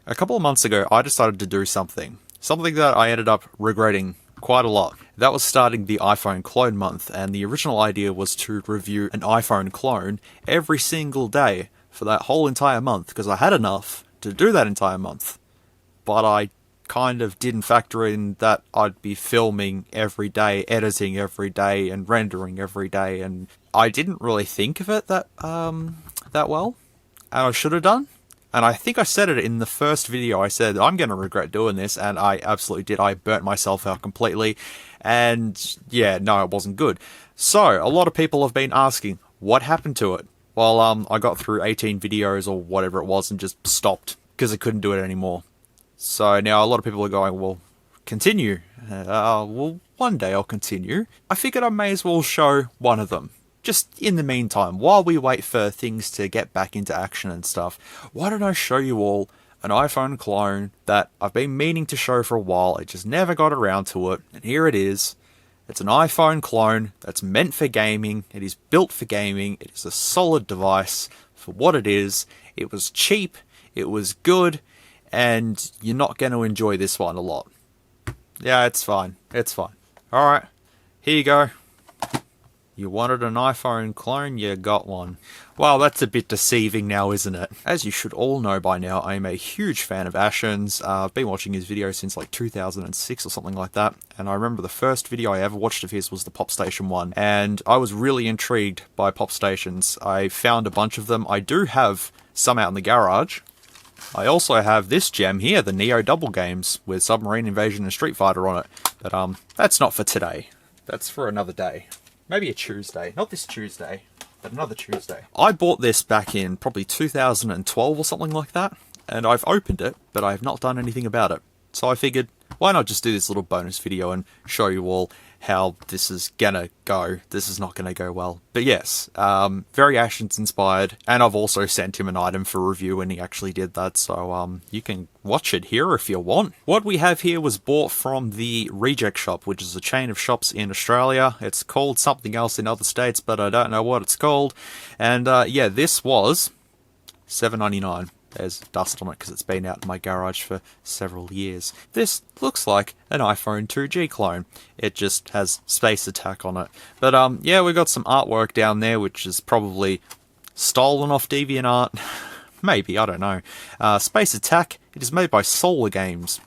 A couple of months ago, I decided to do something that I ended up regretting quite a lot. That was starting the iPhone clone month, and the original idea was to review an iPhone clone every single day for that whole entire month, because I had enough to do that entire month. But I kind of didn't factor in that I'd be filming every day, editing every day, and rendering every day, and I didn't really think of it that well, and I should have done. And I think I said it in the first video. I said, I'm going to regret doing this, and I absolutely did. I burnt myself out completely, and yeah, no, it wasn't good. So, a lot of people have been asking, what happened to it? Well, I got through 18 videos or whatever it was and just stopped, because I couldn't do it anymore. So now a lot of people are going, well, continue. Well, one day I'll continue. I figured I may as well show one of them. Just in the meantime, while we wait for things to get back into action and stuff, why don't I show you all an iPhone clone that I've been meaning to show for a while. I just never got around to it, and here it is. It's an iPhone clone that's meant for gaming. It is built for gaming. It is a solid device for what it is. It was cheap. It was good. And you're not going to enjoy this one a lot. Yeah, it's fine. It's fine. Alright, here you go. You wanted an iPhone clone, you got one. Well, that's a bit deceiving now, isn't it? As you should all know by now, I am a huge fan of Ashen's. I've been watching his videos since like 2006 or something like that. And I remember the first video I ever watched of his was the Pop Station one. And I was really intrigued by Pop Stations. I found a bunch of them. I do have some out in the garage. I also have this gem here, the Neo Double Games, with Submarine Invasion and Street Fighter on it. But that's not for today. That's for another day. Maybe a Tuesday. Not this Tuesday, but another Tuesday. I bought this back in probably 2012 or something like that, and I've opened it, but I have not done anything about it. So I figured, why not just do this little bonus video and show you all how this is gonna go. This is not gonna go well. But yes, very Ashen's inspired, and I've also sent him an item for review and he actually did that, so you can watch it here if you want. What we have here was bought from the Reject Shop, which is a chain of shops in Australia. It's called something else in other states, but I don't know what it's called. And yeah, this was $7.99. There's dust on it because it's been out in my garage for several years. This looks like an iPhone 2G clone. It just has Space Attack on it. But yeah, we got some artwork down there which is probably stolen off DeviantArt. Maybe, I don't know. Space Attack, it is made by Solar Games.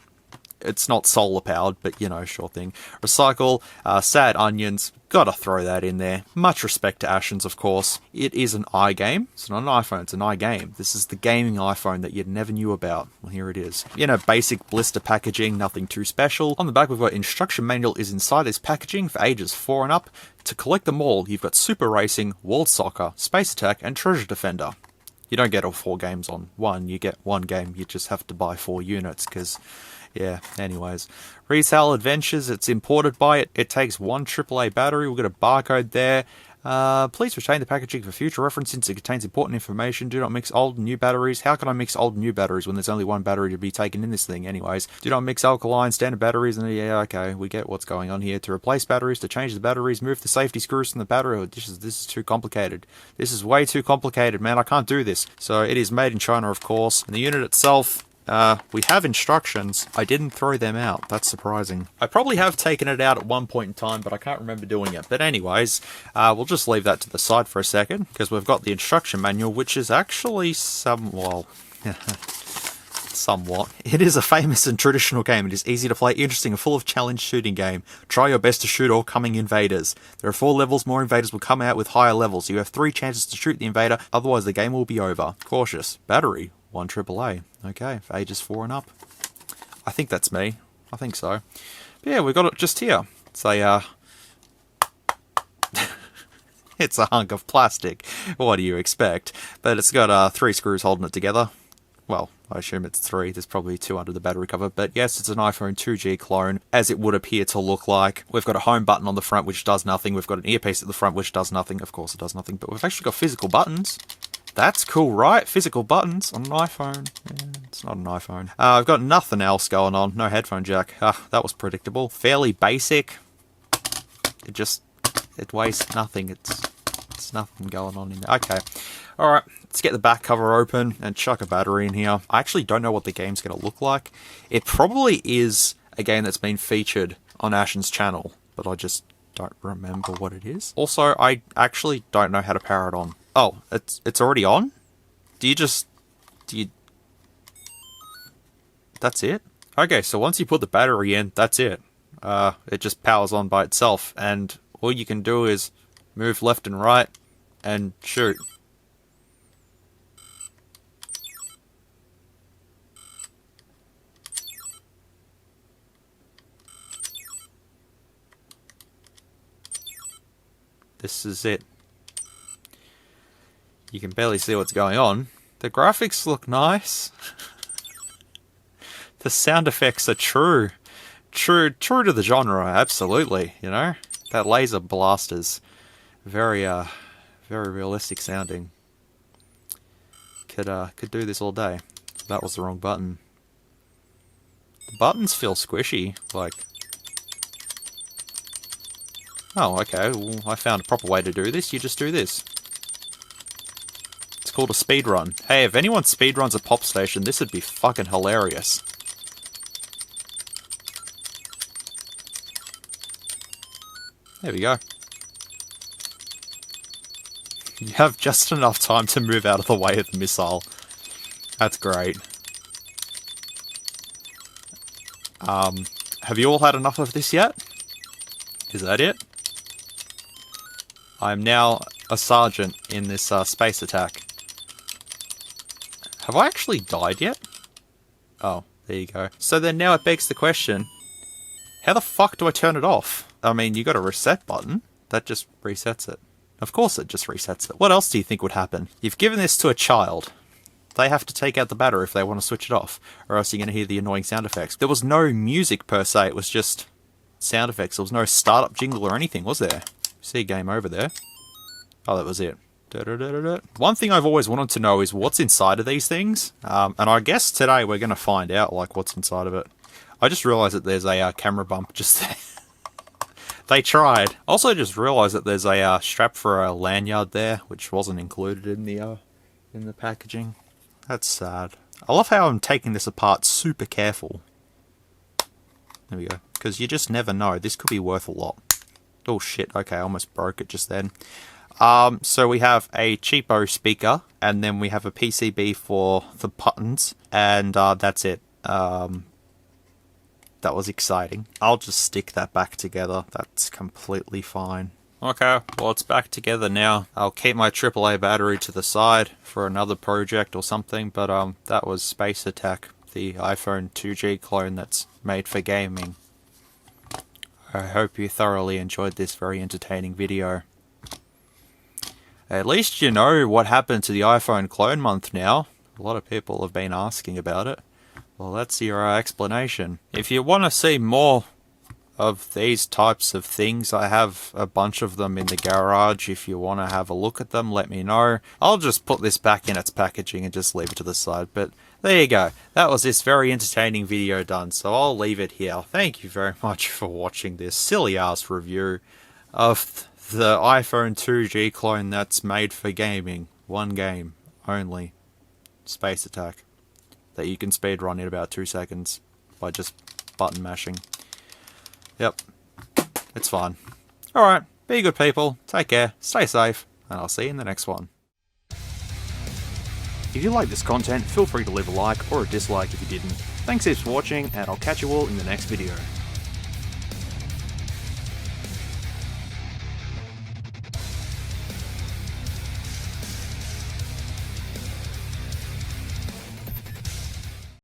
It's not solar powered, but you know, sure thing. Recycle, Sad Onions, gotta throw that in there. Much respect to Ashen's, of course. It is an iGame. It's not an iPhone, it's an iGame. This is the gaming iPhone that you never knew about. Well, here it is. You know, basic blister packaging, nothing too special. On the back, we've got instruction manual is inside this packaging for ages 4 and up. To collect them all, you've got Super Racing, World Soccer, Space Attack, and Treasure Defender. You don't get all 4 games on one, you get one game. You just have to buy 4 units, because... yeah, anyways. Retail Adventures, it's imported by it. It takes 1 AAA battery. We've got a barcode there. Please retain the packaging for future reference since it contains important information. Do not mix old and new batteries. How can I mix old and new batteries when there's only 1 battery to be taken in this thing anyways? Do not mix alkaline, standard batteries, and yeah, okay, we get what's going on here. To replace batteries, to change the batteries, move the safety screws from the battery. Oh, this is too complicated. This is way too complicated, man. I can't do this. So it is made in China, of course. And the unit itself... we have instructions. I didn't throw them out. That's surprising. I probably have taken it out at one point in time, but I can't remember doing it. But anyways, we'll just leave that to the side for a second, because we've got the instruction manual, which is actually somewhat. It is a famous and traditional game. It is easy to play, interesting, and full of challenge shooting game. Try your best to shoot all coming invaders. There are 4 levels. More invaders will come out with higher levels. You have 3 chances to shoot the invader, otherwise the game will be over. Cautious. Battery. 1 AAA. Okay, for ages 4 and up. I think that's me. I think so. But yeah, we got it just here. It's a, it's a hunk of plastic. What do you expect? But it's got 3 screws holding it together. Well, I assume it's 3. There's probably 2 under the battery cover. But yes, it's an iPhone 2G clone, as it would appear to look like. We've got a home button on the front, which does nothing. We've got an earpiece at the front, which does nothing. Of course, it does nothing. But we've actually got physical buttons. That's cool, right? Physical buttons on an iPhone. Yeah, it's not an iPhone. I've got nothing else going on. No headphone jack. That was predictable. Fairly basic. It weighs nothing. It's There's nothing going on in there. Okay. Alright, let's get the back cover open and chuck a battery in here. I actually don't know what the game's going to look like. It probably is a game that's been featured on Ashen's channel, but I just don't remember what it is. Also, I actually don't know how to power it on. Oh, it's already on? Do you... That's it? Okay, so once you put the battery in, that's it. It just powers on by itself, and all you can do is move left and right and shoot. This is it. You can barely see what's going on. The graphics look nice. The sound effects are true to the genre, absolutely, you know? That laser blaster's very realistic sounding. Could do this all day. That was the wrong button. The buttons feel squishy, like... Oh, okay, well, I found a proper way to do this. You just do this. It's called a speedrun. Hey, if anyone speedruns a pop station, this would be fucking hilarious. There we go. You have just enough time to move out of the way of the missile. That's great. Have you all had enough of this yet? Is that it? I'm now a sergeant in this space attack. Have I actually died yet? Oh, there you go. So then now it begs the question, how the fuck do I turn it off? I mean, you got a reset button. That just resets it. Of course it just resets it. What else do you think would happen? You've given this to a child. They have to take out the battery if they want to switch it off, or else you're going to hear the annoying sound effects. There was no music per se, it was just sound effects. There was no startup jingle or anything, was there? See game over there. Oh, that was it. One thing I've always wanted to know is what's inside of these things. And I guess today we're going to find out, like, what's inside of it. I just realised that there's a camera bump just there. They tried. Also just realised that there's a strap for a lanyard there, which wasn't included in the packaging. That's sad. I love how I'm taking this apart super careful. There we go. Because you just never know. This could be worth a lot. Oh shit, okay, I almost broke it just then. So we have a cheapo speaker, and then we have a PCB for the buttons, and that's it. That was exciting. I'll just stick that back together. That's completely fine. Okay, well it's back together now. I'll keep my AAA battery to the side for another project or something, but that was Space Attack, the iPhone 2G clone that's made for gaming. I hope you thoroughly enjoyed this very entertaining video. At least you know what happened to the iPhone clone month now. A lot of people have been asking about it. Well, that's your explanation. If you want to see more of these types of things, I have a bunch of them in the garage. If you want to have a look at them, let me know. I'll just put this back in its packaging and just leave it to the side. But there you go. That was this very entertaining video done, so I'll leave it here. Thank you very much for watching this silly-ass review of the iPhone 2G clone that's made for gaming. One game only. Space Attack. That you can speedrun in about 2 seconds by just button mashing. Yep. It's fine. Alright, be good people, take care, stay safe, and I'll see you in the next one. If you like this content, feel free to leave a like or a dislike if you didn't. Thanks heaps for watching, and I'll catch you all in the next video.